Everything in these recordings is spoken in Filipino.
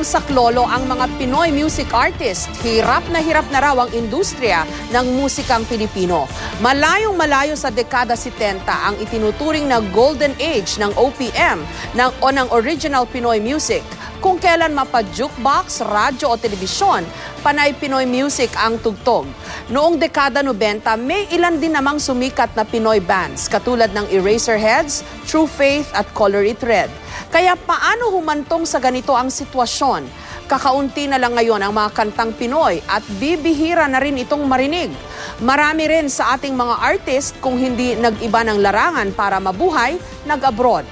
ng saklolo ang mga Pinoy music artist. Hirap na raw ang industriya ng musikang Pilipino. Malayong-malayo sa dekada 70 ang itinuturing na golden age ng OPM o ng original Pinoy music. Kung kailan mapa-jukebox, radyo o telebisyon, panay Pinoy music ang tugtog. Noong dekada 90, may ilan din namang sumikat na Pinoy bands katulad ng Eraserheads, True Faith at Color It Red. Kaya paano humantong sa ganito ang sitwasyon? Kakaunti na lang ngayon ang mga kantang Pinoy at bibihira na rin itong marinig. Marami rin sa ating mga artist kung hindi nag-iba ng larangan para mabuhay, nag-abroad.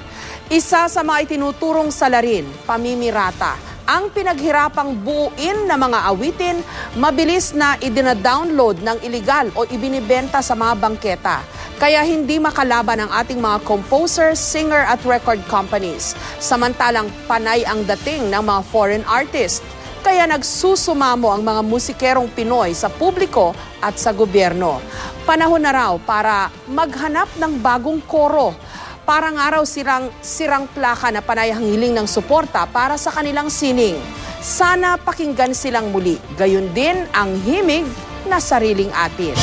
Isa sa mga itinuturong salarin, pamimirata. Ang pinaghirapang buuin na mga awitin, mabilis na idina-download ng iligal o ibinibenta sa mga bangketa. Kaya hindi makalaban ang ating mga composer, singer at record companies. Samantalang panay ang dating ng mga foreign artist. Kaya nagsusumamo ang mga musikerong Pinoy sa publiko at sa gobyerno. Panahon na raw para maghanap ng bagong koro. Parang araw sirang plaka na panay ang hiling ng suporta para sa kanilang sining. Sana pakinggan silang muli. Gayon din ang himig na sariling atin.